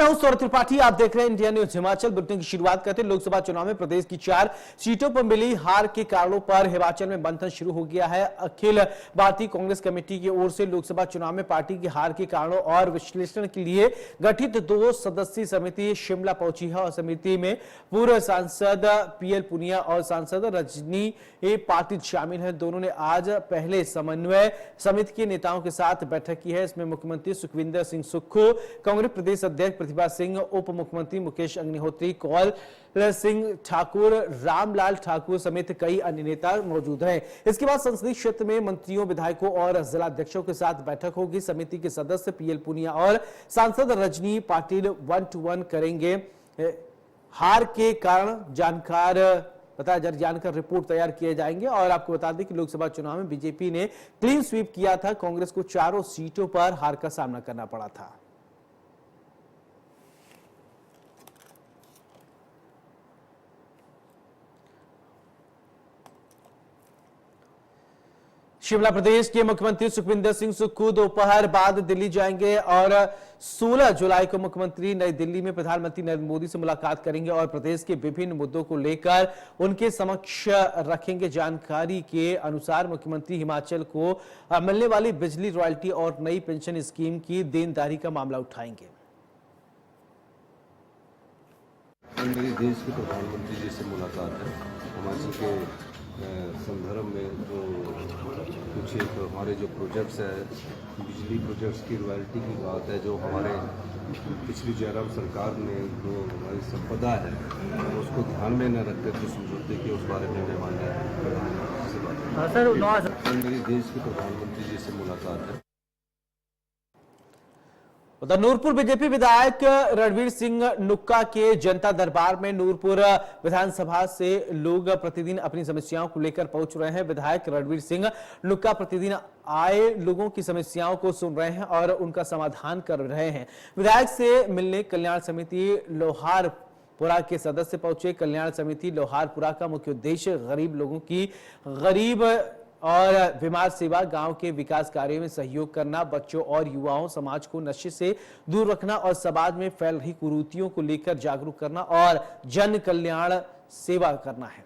मैं हूं सौरभ त्रिपाठी, आप देख रहे हैं इंडिया न्यूज हिमाचल। बुलेटिन की शुरुआत करते हैं। लोकसभा चुनाव में प्रदेश की 4 सीटों पर मिली हार के कारणों पर हिमाचल में मंथन शुरू हो गया है। अखिल भारतीय कांग्रेस कमेटी की ओर से लोकसभा चुनाव में पार्टी की हार के कारणों और विश्लेषण के लिए गठित 2 सदस्यीय समिति शिमला पहुंची है और समिति में पूर्व सांसद पीएल पुनिया और सांसद रजनी पाटिल शामिल हैं। दोनों ने आज पहले समन्वय समिति के नेताओं के साथ बैठक की है। इसमें मुख्यमंत्री सुखविंदर सिंह सुक्खू, कांग्रेस प्रदेश अध्यक्ष प्रतिभा सिंह, उप मुख्यमंत्री मुकेश अग्निहोत्री, कौल सिंह ठाकुर, रामलाल ठाकुर समेत कई अन्य नेता मौजूद हैं। इसके बाद संसदीय क्षेत्र में मंत्रियों, विधायकों और जिलाध्यक्षों के साथ बैठक होगी। समिति के सदस्य पीएल पुनिया और सांसद रजनी पाटिल 1-to-1 करेंगे। हार के कारण जानकर रिपोर्ट तैयार किए जाएंगे। और आपको बता दें कि लोकसभा चुनाव में बीजेपी ने क्लीन स्वीप किया था। कांग्रेस को 4 सीटों पर हार का सामना करना पड़ा था। शिमला प्रदेश के मुख्यमंत्री सुखविंदर सिंह सुक्खू दोपहर बाद दिल्ली जाएंगे और 16 जुलाई को मुख्यमंत्री नई दिल्ली में प्रधानमंत्री नरेंद्र मोदी से मुलाकात करेंगे और प्रदेश के विभिन्न मुद्दों को लेकर उनके समक्ष रखेंगे। जानकारी के अनुसार मुख्यमंत्री हिमाचल को मिलने वाली बिजली रॉयल्टी और नई पेंशन स्कीम की देनदारी का मामला उठाएंगे। मेरे देश के प्रधानमंत्री जी से मुलाकात है। हिमाचल के संदर्भ में जो कुछ एक हमारे जो प्रोजेक्ट्स है, बिजली प्रोजेक्ट्स की रॉयल्टी की बात है, जो हमारे पिछली जयराम सरकार ने जो हमारी संपदा है उसको ध्यान में न रखकर जो समझौते के उस बारे में मान्य प्रधानमंत्री से बात है। मेरे देश के प्रधानमंत्री जी से मुलाकात है। उधर नूरपुर बीजेपी विधायक रणवीर सिंह नुक्का के जनता दरबार में नूरपुर विधानसभा से लोग प्रतिदिन अपनी समस्याओं को लेकर पहुंच रहे हैं। विधायक रणवीर सिंह नुक्का प्रतिदिन आए लोगों की समस्याओं को सुन रहे हैं और उनका समाधान कर रहे हैं। विधायक से मिलने कल्याण समिति लोहारपुरा के सदस्य पहुंचे। कल्याण समिति लोहारपुरा का मुख्य उद्देश्य गरीब लोगों की गरीब और बीमार सेवा, गांव के विकास कार्यों में सहयोग करना, बच्चों और युवाओं समाज को नशे से दूर रखना और समाज में फैल रही कुरीतियों को लेकर जागरूक करना और जन कल्याण सेवा करना है।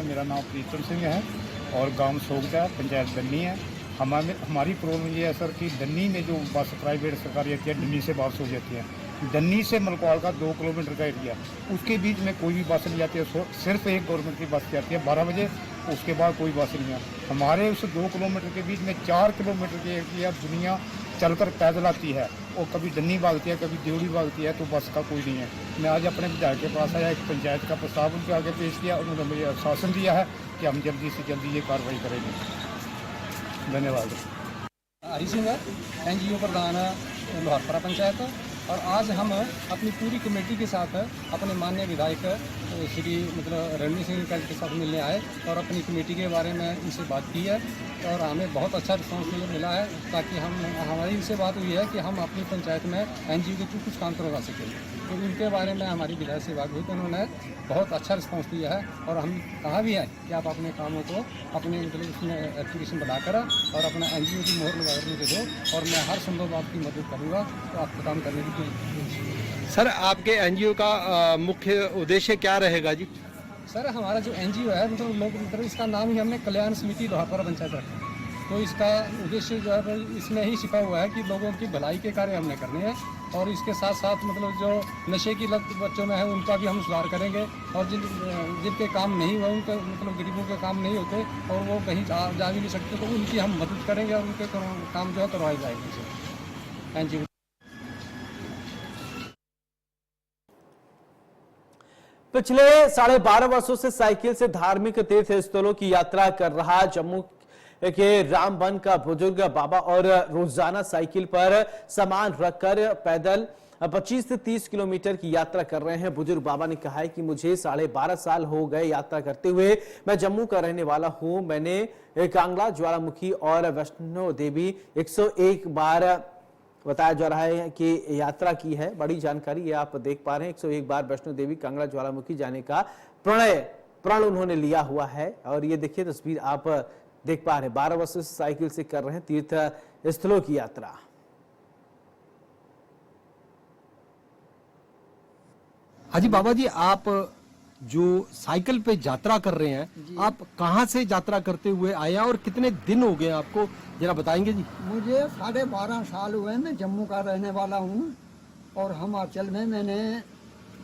मेरा नाम प्रीतम सिंह है और गांव सोगटा पंचायत दन्नी है। हमारी प्रॉब्लम ये है सर कि दन्नी में जो बस प्राइवेट सरकारी आती है, दन्नी से बस हो जाती है। दन्नी से मलकवाल का 2 किलोमीटर का एरिया, उसके बीच में कोई भी बस नहीं जाती है। सिर्फ एक गवर्नमेंट की बस जाती है 12 बजे, उसके बाद कोई बस नहीं है। हमारे उस 2 किलोमीटर के बीच में 4 किलोमीटर की एरिया दुनिया चलकर पैदल आती है और कभी दन्नी भागती है, कभी देवड़ी भागती है, तो बस का कोई नहीं है। मैं आज अपने विधायक के पास आया, एक पंचायत का प्रस्ताव उनके आगे पेश किया। उन्होंने मुझे आश्वासन दिया है कि हम जल्दी से जल्दी ये कार्रवाई करेंगे। धन्यवाद। हरी सिंह NGO प्रधान लोहारपुरा पंचायत। और आज हम अपनी पूरी कमेटी के साथ अपने माननीय विधायक श्री रणवीर सिंह के साथ मिलने आए और अपनी कमेटी के बारे में इनसे बात की है और हमें बहुत अच्छा रिस्पॉन्स मिला है। ताकि हमारी इनसे बात हुई है कि हम अपनी पंचायत में NGO के कुछ काम करवा सकें। तो उनके बारे में हमारी विधायक से बात हुई तो उन्होंने बहुत अच्छा रिस्पॉन्स दिया है और हम कहा भी है कि आप अपने कामों को अपने उसमें एप्लीकेशन बनाकर और अपना NGO की मोहर लगा कर दो और मैं हर संभव आपकी मदद करूँगा तो आपको काम करने की। सर, आपके NGO का मुख्य उद्देश्य क्या रहेगा जी? सर, हमारा जो NGO है इसका नाम ही हमने कल्याण समिति लोहारपुरा पंचायत रखा है। तो इसका उद्देश्य जो है इसमें ही छिपा हुआ है कि लोगों की भलाई के कार्य हमने करने हैं और इसके साथ साथ जो नशे की लत बच्चों में है उनका भी हम सुधार करेंगे और जिनके काम नहीं हुए, उनके गरीबों के काम नहीं होते और वो कहीं जा भी नहीं सकते, तो उनकी हम मदद करेंगे और उनके काम जो है करवाए जाएंगे। NGO पिछले 12.5 वर्षों से साइकिल से धार्मिक तीर्थ स्थलों की यात्रा कर रहा जम्मू के रामबन का बुजुर्ग बाबा और रोजाना साइकिल पर सामान रखकर पैदल 25 से 30 किलोमीटर की यात्रा कर रहे हैं। बुजुर्ग बाबा ने कहा है कि मुझे 12.5 साल हो गए यात्रा करते हुए। मैं जम्मू का रहने वाला हूं। मैंने कांगड़ा, ज्वालामुखी और वैष्णो देवी 101 बार बताया जा रहा है कि यात्रा की है। बड़ी जानकारी ये आप देख पा रहे हैं। 101 बार वैष्णो देवी, कांगड़ा, ज्वालामुखी जाने का प्रण उन्होंने लिया हुआ है। और ये देखिए तस्वीर आप देख पा रहे हैं। 12 वर्ष से साइकिल से कर रहे हैं तीर्थ स्थलों की यात्रा। हाजी बाबा जी, आप जो साइकिल पे यात्रा कर रहे हैं, आप कहाँ से यात्रा करते हुए आए हैं और कितने दिन हो गए आपको, जरा बताएंगे जी। मुझे 12.5 साल हुए। मैं जम्मू का रहने वाला हूँ और हिमाचल में मैंने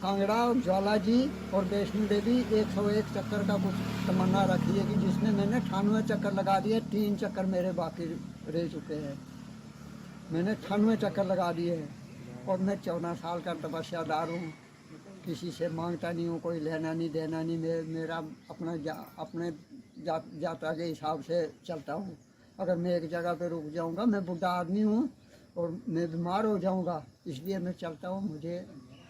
कांगड़ा और ज्वाला जी और वैष्णो देवी 101 चक्कर का कुछ तमन्ना रखी है कि जिसमें मैंने 98 चक्कर लगा दिए। 3 चक्कर मेरे बाकी रह चुके हैं। मैंने 98 चक्कर लगा दिए हैं और मैं 14 साल का तपस्यादार हूँ। किसी से मांगता नहीं हूँ, कोई लेना नहीं देना नहीं। मेरा अपने यात्रा के हिसाब से चलता हूँ। अगर मैं एक जगह पे रुक जाऊँगा, मैं बुढ़ा आदमी हूँ और मैं बीमार हो जाऊँगा, इसलिए मैं चलता हूँ। मुझे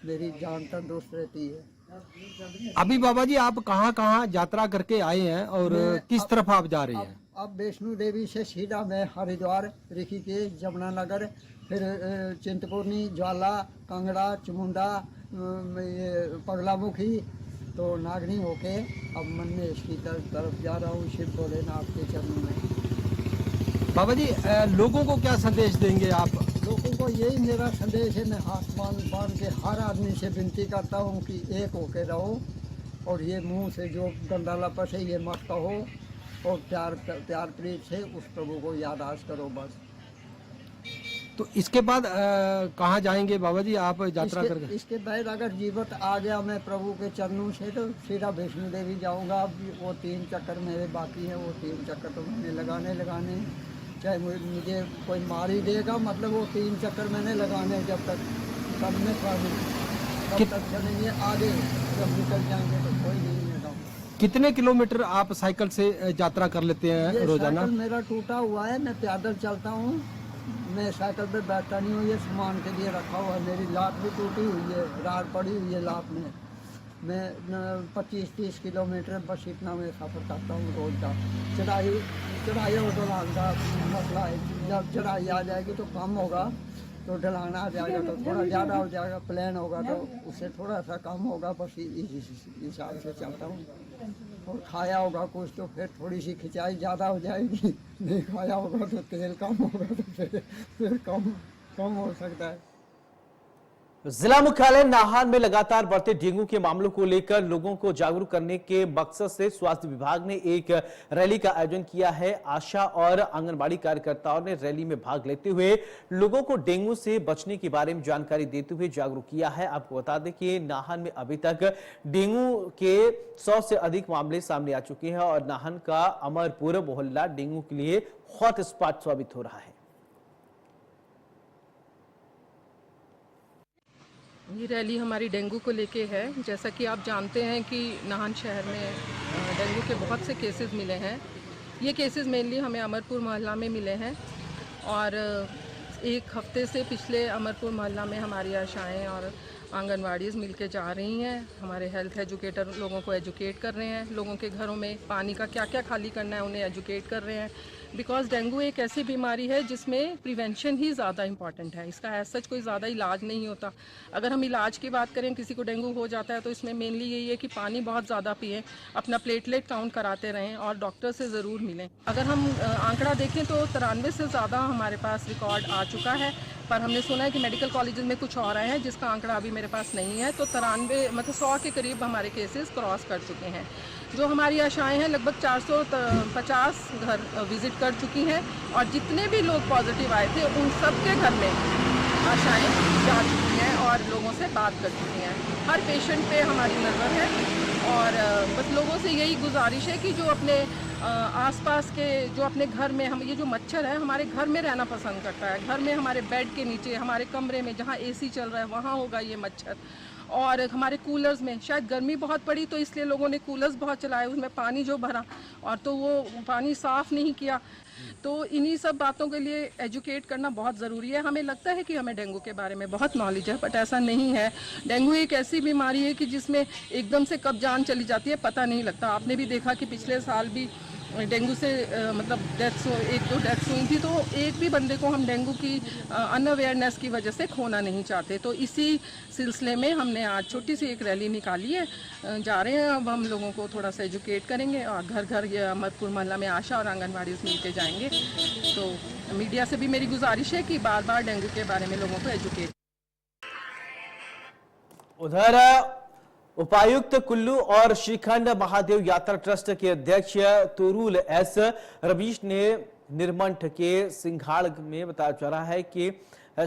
मेरी जान तंदुरुस्त रहती है। अभी बाबा जी आप कहाँ कहाँ यात्रा करके आए हैं और किस तरफ आप जा रहे हैं? अब वैष्णो देवी से सीधा मैं हरिद्वार, ऋषिकेश, जमुनानगर, फिर चिंतपूर्णी, ज्वाला, कांगड़ा, चमुंडा, ये पगलामुखी, तो नागनी होके अब मन में इसकी तरफ जा रहा हूँ, शिव भोलेनाथ के चरणों में। बाबा जी लोगों को क्या संदेश देंगे आप? लोगों को यही मेरा संदेश है। मैं हाथ बांध के हर आदमी से विनती करता हूँ कि एक होके रहो और ये मुंह से जो गंदा लपस है ये मत कहो और प्यार प्रीत से उस प्रभु को यादाश्त करो बस। तो इसके बाद कहाँ जाएंगे बाबा जी आप यात्रा करके? इसके बाद अगर जीवित आ गया मैं प्रभु के चरणों से तो सीधा वैष्णो देवी जाऊंगा। अब वो 3 चक्कर मेरे बाकी हैं, वो 3 चक्कर तो मैंने लगाने चाहे मुझे कोई मार ही देगा, मतलब वो 3 चक्कर मैंने लगाने जब तक सब में तब तक चलेंगे आगे। जब निकल जाएंगे तो कोई नहीं मिलेगा। कितने किलोमीटर आप साइकिल से यात्रा कर लेते हैं रोजाना? साइकिल मेरा टूटा हुआ है, मैं पैदल चलता हूँ। मैं साइकिल पे बैठता नहीं हूँ, ये सामान के लिए रखा हुआ है। मेरी लात भी टूटी हुई है, राड पड़ी हुई है लात में। मैं 25-30 किलोमीटर बस इतना मैं सफ़र करता हूँ रोज का। चढ़ाई और ढलान का मसला है। जब चढ़ाई आ जाएगी तो कम होगा, तो ढलान आ जाएगा तो थोड़ा ज़्यादा हो जाएगा। प्लेन होगा तो उससे थोड़ा सा कम होगा। बस इस हिसाब से चलता हूँ। और खाया होगा कुछ तो फिर थोड़ी सी खिंचाई ज़्यादा हो जाएगी। नहीं खाया होगा तो तेल कम होगा तो फिर कम हो सकता है। जिला मुख्यालय नाहन में लगातार बढ़ते डेंगू के मामलों को लेकर लोगों को जागरूक करने के मकसद से स्वास्थ्य विभाग ने एक रैली का आयोजन किया है। आशा और आंगनबाड़ी कार्यकर्ताओं ने रैली में भाग लेते हुए लोगों को डेंगू से बचने के बारे में जानकारी देते हुए जागरूक किया है। आपको बता दें कि नाहन में अभी तक डेंगू के 100 से अधिक मामले सामने आ चुके हैं और नाहन का अमरपुर मोहल्ला डेंगू के लिए हॉट स्पॉट साबित हो रहा है। ये रैली हमारी डेंगू को लेके है। जैसा कि आप जानते हैं कि नाहन शहर में डेंगू के बहुत से केसेस मिले हैं। ये केसेस मेनली हमें अमरपुर मोहल्ला में मिले हैं और एक हफ्ते से पिछले अमरपुर मोहल्ला में हमारी आशाएं और आंगनवाड़ीज़ मिलके जा रही हैं। हमारे हेल्थ एजुकेटर लोगों को एजुकेट कर रहे हैं। लोगों के घरों में पानी का क्या क्या खाली करना है उन्हें एजुकेट कर रहे हैं। बिकॉज डेंगू एक ऐसी बीमारी है जिसमें प्रिवेंशन ही ज़्यादा इंपॉर्टेंट है। इसका एज सच कोई ज़्यादा इलाज नहीं होता। अगर हम इलाज की बात करें, किसी को डेंगू हो जाता है तो इसमें मेनली यही है कि पानी बहुत ज़्यादा पिएं, अपना प्लेटलेट काउंट कराते रहें और डॉक्टर से ज़रूर मिलें। अगर हम आंकड़ा देखें तो 93 से ज़्यादा हमारे पास रिकॉर्ड आ चुका है, पर हमने सुना है कि मेडिकल कॉलेजेस में कुछ और आए हैं जिसका आंकड़ा अभी मेरे पास नहीं है। तो 93 मतलब 100 के करीब हमारे केसेस क्रॉस कर चुके हैं। जो हमारी आशाएं हैं लगभग 450 घर विजिट कर चुकी हैं और जितने भी लोग पॉजिटिव आए थे उन सब के घर में आशाएं जा चुकी हैं और लोगों से बात कर चुकी हैं। हर पेशेंट पे हमारी नज़र है और बस लोगों से यही गुजारिश है कि जो अपने आसपास के जो अपने घर में हम ये जो मच्छर है हमारे घर में रहना पसंद करता है। घर में हमारे बेड के नीचे, हमारे कमरे में जहाँ एसी चल रहा है वहाँ होगा ये मच्छर। और हमारे कूलर्स में शायद गर्मी बहुत पड़ी तो इसलिए लोगों ने कूलर्स बहुत चलाए, उसमें पानी जो भरा और तो वो पानी साफ़ नहीं किया। तो इन्हीं सब बातों के लिए एजुकेट करना बहुत ज़रूरी है। हमें लगता है कि हमें डेंगू के बारे में बहुत नॉलेज है, बट ऐसा नहीं है। डेंगू एक ऐसी बीमारी है कि जिसमें एकदम से कब जान चली जाती है पता नहीं लगता। आपने भी देखा कि पिछले साल भी डेंगू से मतलब एक दो डेथ्स हुई थी, तो एक भी बंदे को हम डेंगू की अनअवेयरनेस की वजह से खोना नहीं चाहते। तो इसी सिलसिले में हमने आज छोटी सी एक रैली निकाली है। जा रहे हैं, अब हम लोगों को थोड़ा सा एजुकेट करेंगे और घर घर ये अमरपुर मोहल्ला में आशा और आंगनबाड़ी मिल के जाएंगे। तो मीडिया से भी मेरी गुजारिश है कि बार बार डेंगू के बारे में लोगों को एजुकेट। उधर उपायुक्त कुल्लू और श्रीखंड महादेव यात्रा ट्रस्ट के अध्यक्ष तोरूल एस रवीश ने निर्मंठ के सिंघाड़ में बताया जा रहा है कि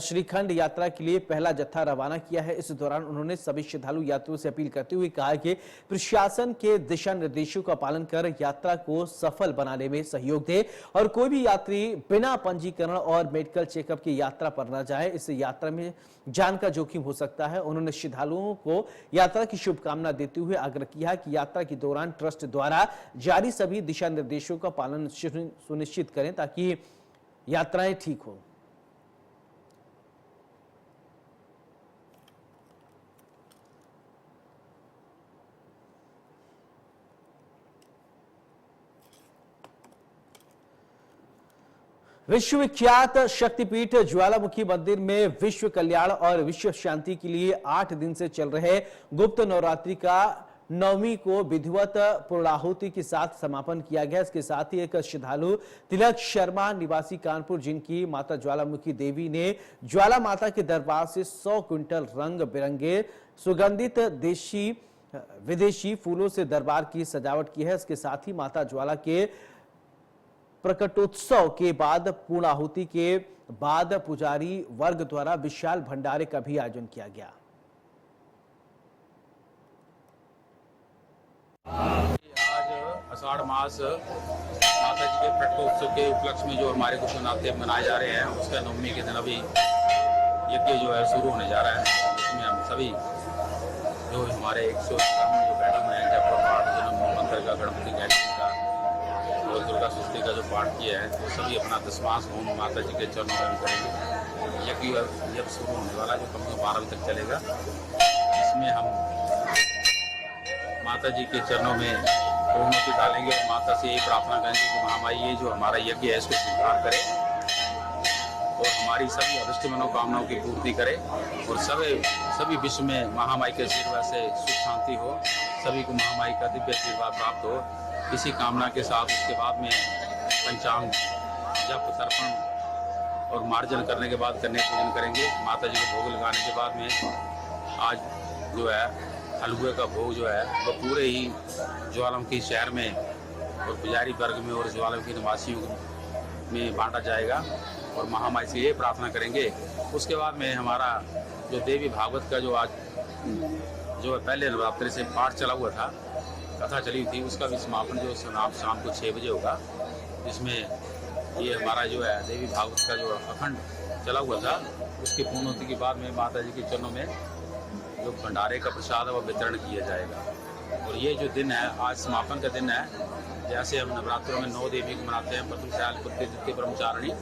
श्रीखंड यात्रा के लिए पहला जत्था रवाना किया है। इस दौरान उन्होंने सभी श्रद्धालु यात्रियों से अपील करते हुए कहा कि प्रशासन के दिशा निर्देशों का पालन कर यात्रा को सफल बनाने में सहयोग दे और कोई भी यात्री बिना पंजीकरण और मेडिकल चेकअप की यात्रा पर न जाए। इस यात्रा में जान का जोखिम हो सकता है। उन्होंने श्रद्धालुओं को यात्रा की शुभकामना देते हुए आग्रह किया कि यात्रा के दौरान ट्रस्ट द्वारा जारी सभी दिशा निर्देशों का पालन सुनिश्चित करें ताकि यात्राएं ठीक हो। विश्वविख्यात शक्तिपीठ ज्वालामुखी मंदिर में विश्व कल्याण और विश्व शांति के लिए 8 दिन से चल रहे गुप्त नवरात्रि का 9वीं को विधिवत पूर्णाहुति के साथ समापन किया गया। इसके साथ ही एक श्रद्धालु तिलक शर्मा निवासी कानपुर, जिनकी माता ज्वालामुखी देवी ने ज्वाला माता के दरबार से 100 क्विंटल रंग बिरंगे सुगंधित देशी विदेशी फूलों से दरबार की सजावट की है। इसके साथ ही माता ज्वाला के प्रकटोत्सव के बाद पूर्णाहुति के बाद पुजारी वर्ग द्वारा विशाल भंडारे का भी आयोजन किया गया। आज आषाढ़ मास माता जी के प्रकटोत्सव के उपलक्ष्य में जो हमारे कुछ नाते मनाए जा रहे हैं, उसका 9वीं के दिन अभी यज्ञ जो है शुरू होने जा रहा है। इसमें हम सभी जो हमारे 100 जो बैठे हुए हैं, जब पाठ जन्म मंत्र का, गणपति गायत्री का और दुर्गा स्तुति का जो पाठ किया है, वो सभी अपना दशमास होम माता जी के चरणों में करेंगे। यज्ञ जब शुरू होने वाला जो कम से कम 12 बजे तक चलेगा, इसमें हम माता जी के चरणों में पूर्णोति डालेंगे और माता से यही प्रार्थना करेंगे कि महामाई ये जो हमारा यज्ञ है इसको स्वीकार करे और हमारी सभी अभिष्ट मनोकामनाओं की पूर्ति करे और सभी विश्व में महामाई के आशीर्वाद से सुख शांति हो, सभी को महामाई का दिव्य आशीर्वाद प्राप्त हो। इसी कामना के साथ उसके बाद में पंचांग जप तर्पण और मार्जन करने के बाद कन्या पूजन करेंगे। माता जी को भोग लगाने के बाद में आज जो है हलवे का भोग जो है वो पूरे ही ज्वालामुखी शहर में और पुजारी वर्ग में और ज्वालामुखी निवासियों में बांटा जाएगा और महामाई से ये प्रार्थना करेंगे। उसके बाद में हमारा जो देवी भागवत का जो आज जो पहले नवरात्रि से पाठ चला हुआ था, कथा चली थी, उसका भी समापन जो शाम को 6 बजे होगा। जिसमें ये हमारा जो है देवी भागवत का जो अखंड चला हुआ था, उसकी पूर्णोति के बाद में माता जी के चरणों में जो भंडारे का प्रसाद है वो वितरण किया जाएगा। और ये जो दिन है आज समापन का दिन है। जैसे हम नवरात्रों में 9 देवी को मनाते हैं, प्रथम शैल पुत्री, द्वितीय ब्रह्मचारिणी,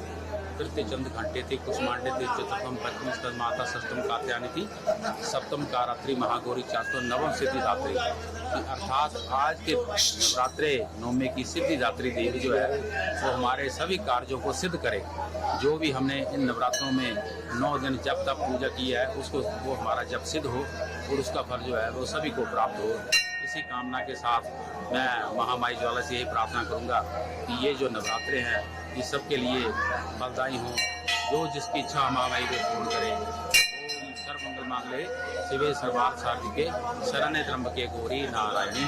तृतीय चंद घंटे थी, कुष्मांडे थी, चतुर्थम पंचमी स्तन माता, षष्ठम कात्यायनी थी, सप्तम कारात्रि महागौरी, चातुर्थ नवम सिद्धिदात्री। अर्थात आज के नवरात्रे 9वें की सिद्धिदात्री देवी जो है वो हमारे सभी कार्यों को सिद्ध करे। जो भी हमने इन नवरात्रों में 9 दिन जब तक पूजा की है उसको वो हमारा जब सिद्ध हो और उसका फल जो है वो सभी को प्राप्त हो। इसी कामना के साथ मैं महामाई ज्वाला से यही प्रार्थना करूंगा कि ये जो नवरात्रे हैं ये सबके लिए फलदायी हों। जो जिसकी इच्छा महामाई को पूर्ण करे। ओम सर्वमंगल मांगल्ये शिवे सर्वार्थ साधिके शरण्ये त्र्यंबके गौरी नारायणी।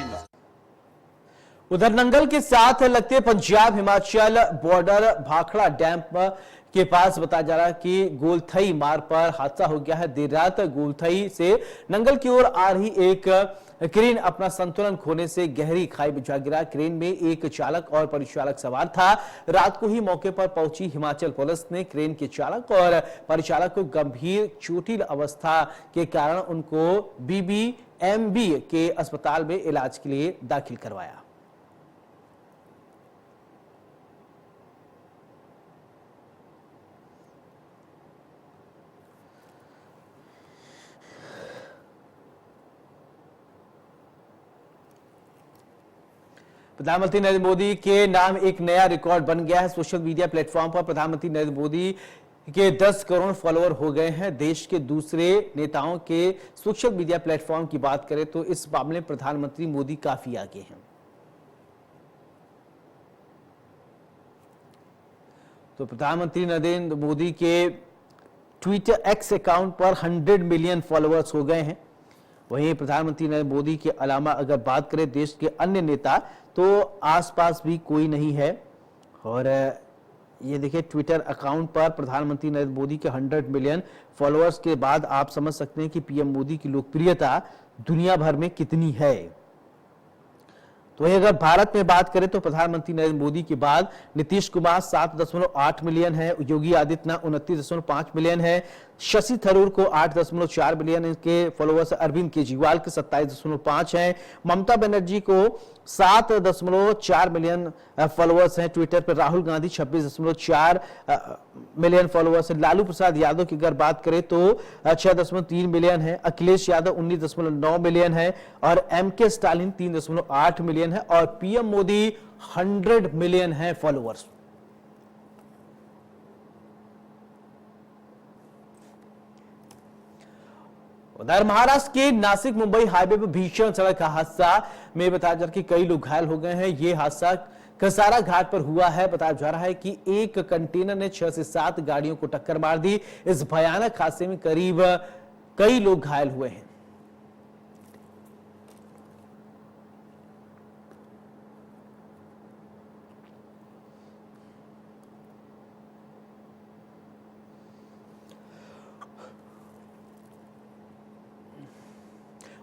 उधर नंगल के साथ लगते पंजाब हिमाचल बॉर्डर भाखड़ा डैम के पास बताया जा रहा है कि गोलथई मार्ग पर हादसा हो गया है। देर रात गोलथई से नंगल की ओर आ रही एक क्रेन अपना संतुलन खोने से गहरी खाई में जा गिरा। क्रेन में एक चालक और परिचालक सवार था। रात को ही मौके पर पहुंची हिमाचल पुलिस ने क्रेन के चालक और परिचालक को गंभीर चोटिल अवस्था के कारण उनको BBMB के अस्पताल में इलाज के लिए दाखिल करवाया। प्रधानमंत्री नरेंद्र मोदी के नाम एक नया रिकॉर्ड बन गया है। सोशल मीडिया प्लेटफॉर्म पर प्रधानमंत्री नरेंद्र मोदी के 10 करोड़ फॉलोअर हो गए हैं। देश के दूसरे नेताओं के सोशल मीडिया प्लेटफॉर्म की बात करें तो इस मामले में प्रधानमंत्री मोदी काफी आगे हैं। तो प्रधानमंत्री नरेंद्र मोदी के ट्विटर X अकाउंट पर 100 मिलियन फॉलोअर्स हो गए हैं। वहीं प्रधानमंत्री नरेंद्र मोदी के अलावा अगर बात करें देश के अन्य नेता तो आसपास भी कोई नहीं है। और ये देखिए ट्विटर अकाउंट पर प्रधानमंत्री नरेंद्र मोदी के 100 मिलियन फॉलोअर्स के बाद आप समझ सकते हैं कि पीएम मोदी की लोकप्रियता दुनिया भर में कितनी है। तो वहीं अगर भारत में बात करें तो प्रधानमंत्री नरेंद्र मोदी के बाद नीतीश कुमार 7.8 मिलियन है, योगी आदित्यनाथ 29.5 मिलियन है, शशि थरूर को 8.4 मिलियन इनके फॉलोअर्स, अरविंद केजरीवाल के 27.5 हैं, ममता बनर्जी को 7.4 मिलियन फॉलोअर्स हैं ट्विटर पर, राहुल गांधी 26.4 मिलियन फॉलोअर्स हैं, लालू प्रसाद यादव की अगर बात करें तो 6.3 मिलियन है, अखिलेश यादव 19.9 मिलियन है और एमके स्टालिन 3.8 मिलियन है और पीएम मोदी 100 मिलियन है फॉलोअर्स। उधर महाराष्ट्र के नासिक मुंबई हाईवे पर भीषण सड़क हादसा में बताया जा रहा है कि कई लोग घायल हो गए हैं। यह हादसा कसारा घाट पर हुआ है। बताया जा रहा है कि एक कंटेनर ने 6 से 7 गाड़ियों को टक्कर मार दी। इस भयानक हादसे में करीब कई लोग घायल हुए हैं।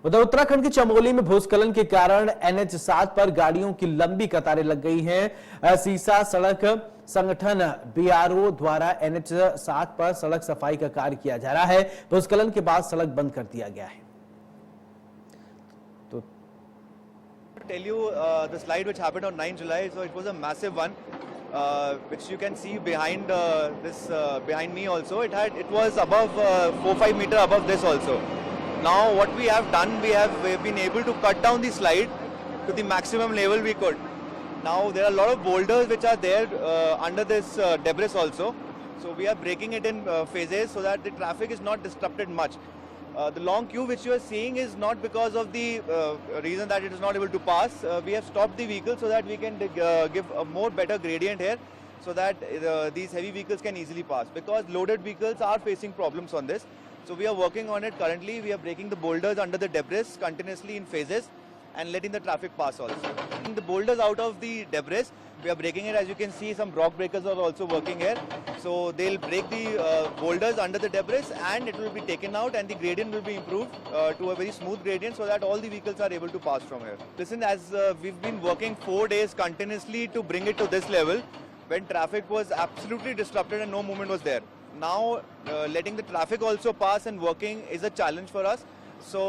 उधर उत्तराखंड के चमोली में भूस्खलन के कारण NH7 पर गाड़ियों की लंबी कतारें लग गई हैं। सीसा सड़क संगठन BRO द्वारा NH7 पर सड़क सफाई का कार्य किया जा रहा है। भूस्खलन के बाद सड़क बंद कर दिया गया है। तो tell you the slide which happened on 9 July, so it was a massive one, which you can see behind behind me also. It was above 4-5 meter above this also. Now what we have done, we've been able to cut down the slide to the maximum level we could. Now there are a lot of boulders which are there under this debris also. So we are breaking it in phases so that the traffic is not disrupted much. The long queue which you are seeing is not because of the reason that it is not able to pass. We have stopped the vehicle so that we can give a more better gradient here so that these heavy vehicles can easily pass, because loaded vehicles are facing problems on this. So we are working on it currently. We are breaking the boulders under the debris continuously in phases and letting the traffic pass also. Taking the boulders out of the debris, we are breaking it. As you can see, some rock breakers are also working here. So they'll break the boulders under the debris and it will be taken out and the gradient will be improved to a very smooth gradient so that all the vehicles are able to pass from here. Listen, as we've been working 4 days continuously to bring it to this level when traffic was absolutely disrupted and no movement was there. Now letting the traffic also pass and working is a challenge for us. So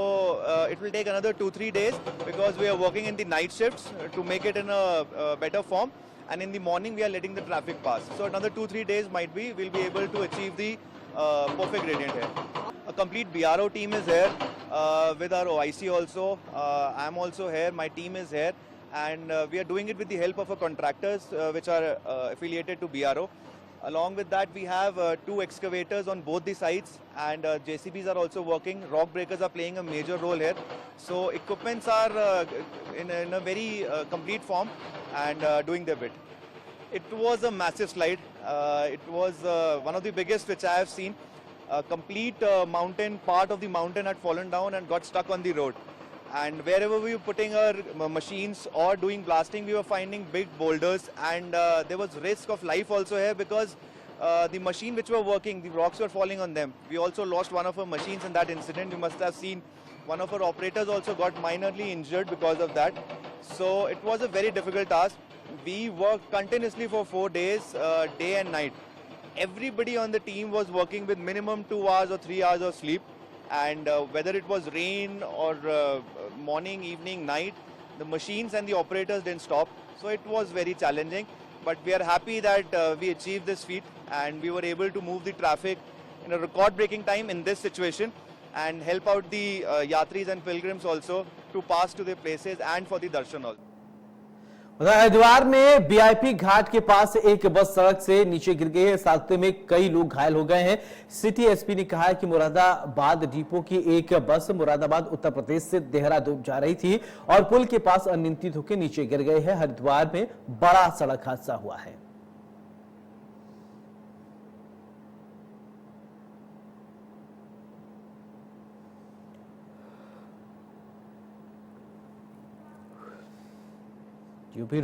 it will take another 2-3 days because we are working in the night shifts to make it in a better form, and in the morning we are letting the traffic pass. So another 2-3 days might be we'll be able to achieve the perfect gradient here. A complete BRO team is here with our OIC also. I'm also here, my team is here, and we are doing it with the help of our contractors which are affiliated to BRO. Along with that, we have 2 excavators on both the sides, and JCBs are also working. Rock breakers are playing a major role here. So equipments are in a very complete form and doing their bit. It was a massive slide. It was one of the biggest which I have seen. A complete part of the mountain had fallen down and got stuck on the road. And wherever we were putting our machines or doing blasting, we were finding big boulders, and there was risk of life also here because the machine which were working, the rocks were falling on them. We also lost one of our machines in that incident. You must have seen one of our operators also got minorly injured because of that. So it was a very difficult task. We worked continuously for 4 days, day and night. Everybody on the team was working with minimum 2 hours or 3 hours of sleep. And whether it was rain or morning, evening, night, the machines and the operators didn't stop. So it was very challenging. But we are happy that we achieved this feat and we were able to move the traffic in a record-breaking time in this situation and help out the yatris and pilgrims also to pass to their places and for the darshan also. Haridwar में VIP घाट के पास एक बस सड़क से नीचे गिर गई है। इस हादसे में कई लोग घायल हो गए हैं। सिटी एसपी ने कहा है कि मुरादाबाद डिपो की एक बस मुरादाबाद उत्तर प्रदेश से देहरादून जा रही थी और पुल के पास अनियंत्रित होकर नीचे गिर गई है। हरिद्वार में बड़ा सड़क हादसा हुआ है। यूपी